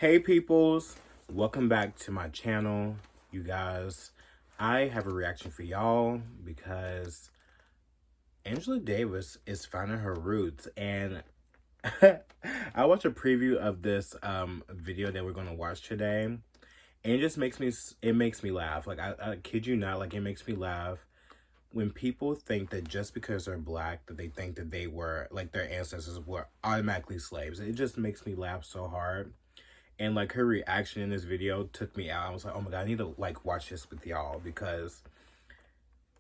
Hey peoples, welcome back to my channel. You guys, I have a reaction for y'all because Angela Davis is finding her roots, and I watched a preview of this video that we're going to watch today, and it just makes me laugh. Like I kid you not, like it makes me laugh when people think that just because they're black that they think that they were, like, their ancestors were automatically slaves. It just makes me laugh so hard. And like her reaction in this video took me out. I was like, oh my god, I need to like watch this with y'all because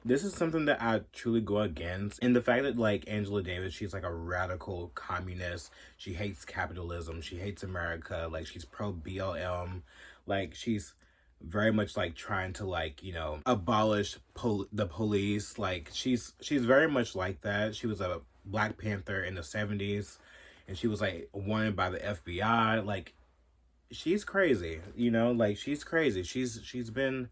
this is something that I truly go against. And the fact that like Angela Davis, she's like a radical communist. She hates capitalism. She hates America. Like she's pro BLM. Like she's very much like trying to, like, you know, abolish the police. Like she's very much like that. She was a Black Panther in the 70s, and she was like wanted by the FBI. Like she's crazy, you know, like she's crazy. She's been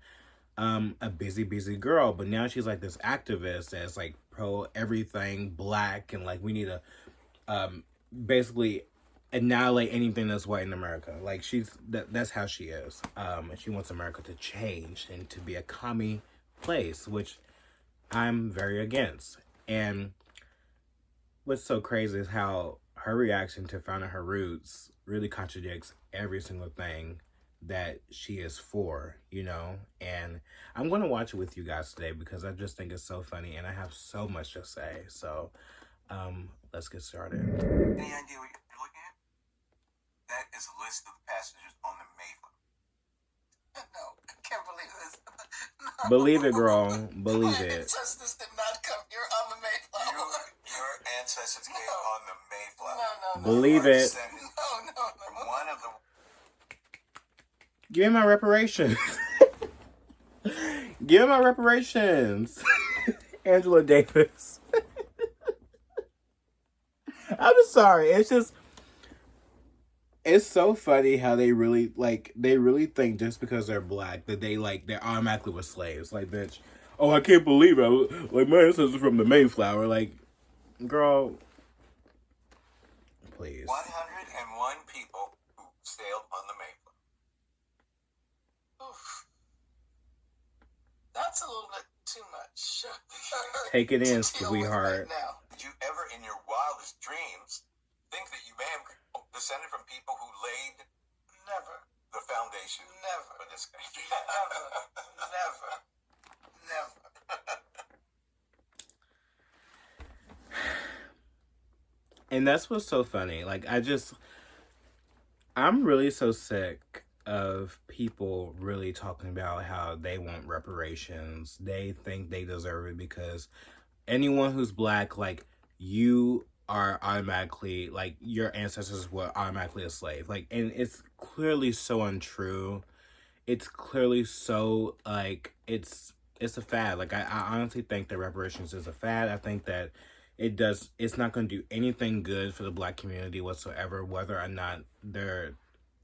a busy girl, but now she's like this activist that's like pro everything black, and like we need to basically annihilate anything that's white in America. Like that's how she is. And she wants America to change and to be a commie place, which I'm very against. And what's so crazy is how her reaction to finding her roots really contradicts every single thing that she is for, you know? And I'm going to watch it with you guys today because I just think it's so funny and I have so much to say. So let's get started. Any idea what you're looking at? That is a list of the passengers on the Mayflower. No, I can't believe this. No. Believe it, girl. Believe My it. ancestors did not come here on the Mayflower. Your ancestors came on the Mayflower. No. Believe it. No. From one of the... Give me my reparations. Give me my reparations. Angela Davis. I'm sorry. It's so funny how they really think just because they're black that they automatically were slaves. Like, bitch, oh, I can't believe it. Like, my ancestors from the Mayflower. Like, girl, please. 101 people who sailed on the Mayflower. Oof. That's a little bit too much. Take it in, sweetheart. Right now. Did you ever in your wildest dreams think that you may have descended from people who laid the foundation for this country? Never. And that's what's so funny. Like, I'm really so sick of people really talking about how they want reparations. They think they deserve it because anyone who's black, like, you are automatically, like, your ancestors were automatically a slave. Like, and it's clearly so untrue. It's clearly so, like, it's a fad. Like, I honestly think that reparations is a fad. I think that it's not going to do anything good for the black community whatsoever, whether or not their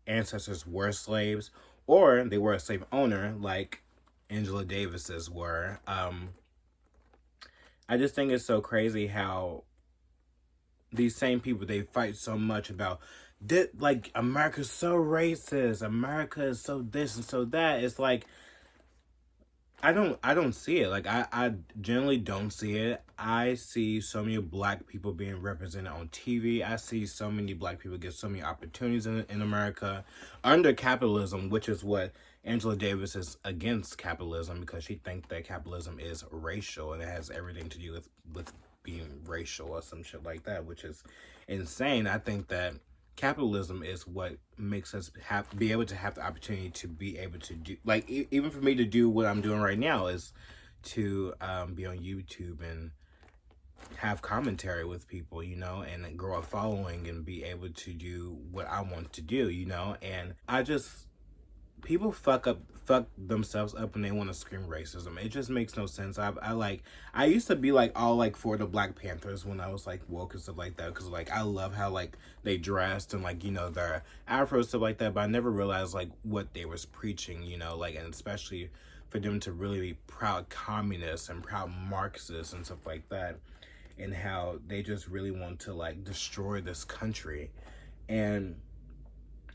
ancestors were slaves or they were a slave owner like Angela Davis's were. I just think it's so crazy how these same people, they fight so much about that, like, America's so racist, America is so this and so that. It's like, I don't see it. Like, I generally don't see it. I see so many black people being represented on TV. I see so many black people get so many opportunities in America under capitalism, which is what Angela Davis is against capitalism, because she thinks that capitalism is racial and it has everything to do with being racial or some shit like that, which is insane. I think that capitalism is what makes us be able to have the opportunity to be able to do, like, even for me to do what I'm doing right now is to be on YouTube and have commentary with people, you know, and grow a following and be able to do what I want to do, you know. And people fuck themselves up when they want to scream racism. It just makes no sense. I used to be like all like for the Black Panthers when I was like woke and stuff like that, because like I love how like they dressed and, like, you know, their afro stuff like that, but I never realized like what they was preaching, you know, like, and especially for them to really be proud communists and proud Marxists and stuff like that, and how they just really want to like destroy this country. And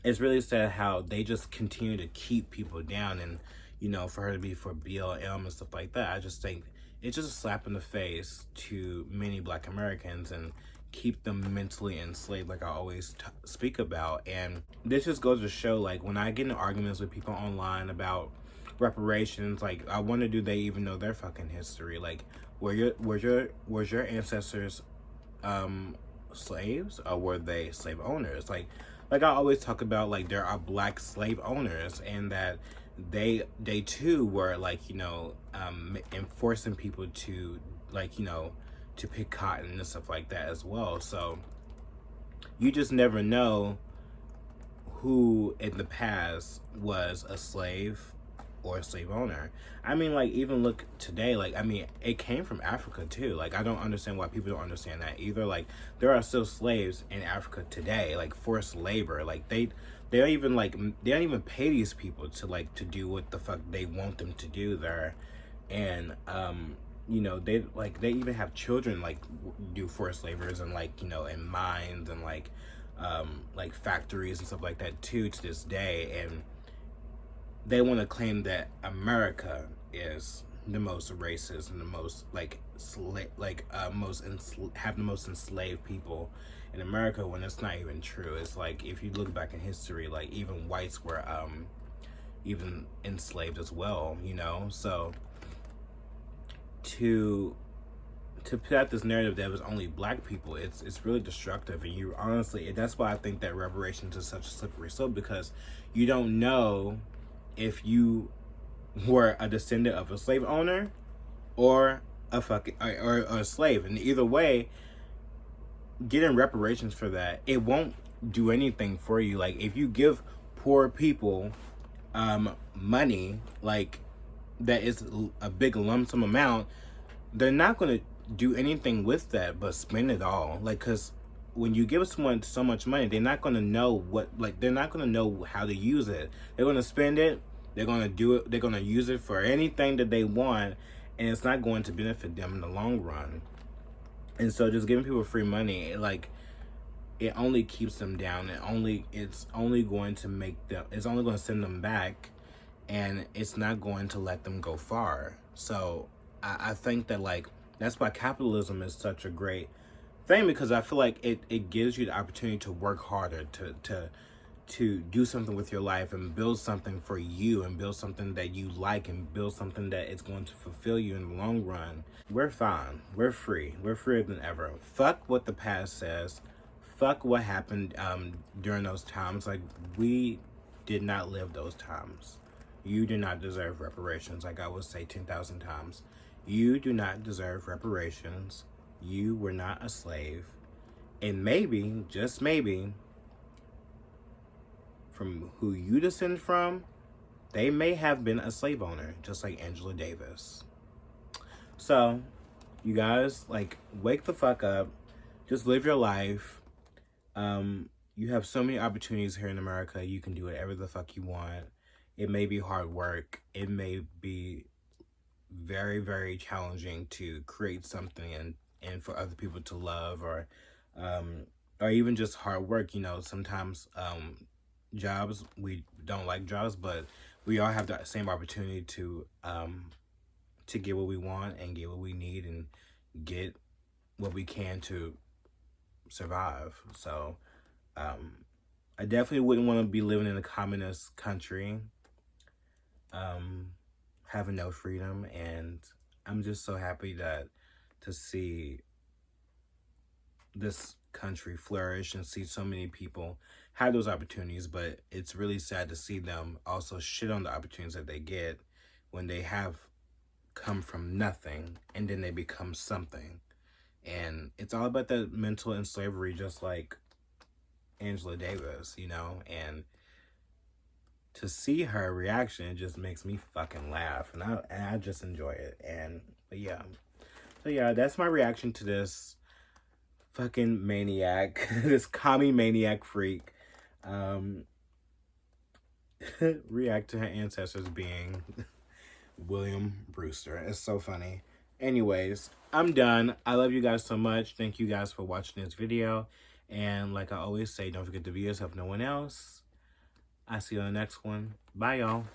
it's really sad how they just continue to keep people down, and you know, for her to be for BLM and stuff like that, I just think it's just a slap in the face to many Black Americans and keep them mentally enslaved, like I always speak about. And this just goes to show, like, when I get in arguments with people online about reparations, like, I wonder, do they even know their fucking history? Like, was your ancestors slaves, or were they slave owners? Like I always talk about, like, there are Black slave owners, and that they too were, like, you know, enforcing people to, like, you know, to pick cotton and stuff like that as well. So you just never know who in the past was a slave or a slave owner. I mean, like, even look today, like, I mean, it came from Africa too. Like, I don't understand why people don't understand that either. Like, there are still slaves in Africa today, like forced labor. Like, they don't even, like, they don't even pay these people to, like, to do what the fuck they want them to do there. And you know, they even have children, like, do forced labors, and, like, you know, in mines, and like factories and stuff like that too, to this day. And they want to claim that America is the most racist and the most, like, have the most enslaved people in America, when it's not even true. It's like, if you look back in history, like, even whites were even enslaved as well, you know. So to put out this narrative that it was only Black people, it's really destructive. And you honestly, that's why I think that reparations is such a slippery slope, because you don't know if you were a descendant of a slave owner or or a slave. And either way, getting reparations for that, it won't do anything for you. Like, if you give poor people money, like, that is a big lump sum amount, they're not going to do anything with that but spend it all. Like, because when you give someone so much money, they're not going to know what, like, they're not going to know how to use it. They're going to spend it, they're going to do it, they're going to use it for anything that they want, and it's not going to benefit them in the long run. And so just giving people free money, it only keeps them down. It's only going to send them back, and it's not going to let them go far. So I think that, like, that's why capitalism is such a great thing, because I feel like it gives you the opportunity to work harder, to do something with your life, and build something for you, and build something that you like, and build something that is going to fulfill you in the long run. We're fine. We're free. We're freer than ever. Fuck what the past says. Fuck what happened during those times. Like, we did not live those times. You do not deserve reparations. Like I will say 10,000 times. You do not deserve reparations. You were not a slave. And maybe, just maybe, from who you descend from, they may have been a slave owner, just like Angela Davis. So, you guys, like, wake the fuck up. Just live your life. You have so many opportunities here in America. You can do whatever the fuck you want. It may be hard work. It may be very, very challenging to create something and for other people to love, or even just hard work. You know, sometimes jobs, we don't like jobs, but we all have the same opportunity to get what we want, and get what we need, and get what we can to survive. So I definitely wouldn't want to be living in a communist country, having no freedom. And I'm just so happy to see this country flourish and see so many people have those opportunities. But it's really sad to see them also shit on the opportunities that they get when they have come from nothing and then they become something. And it's all about that mental and slavery, just like Angela Davis, you know. And to see her reaction, it just makes me fucking laugh, and I just enjoy it. And but yeah, so yeah, that's my reaction to this fucking maniac, this commie maniac freak, react to her ancestors being William Brewster. It's so funny. Anyways, I'm done. I love you guys so much. Thank you guys for watching this video. And like I always say, don't forget to be yourself, no one else. I see you on the next one. Bye, y'all.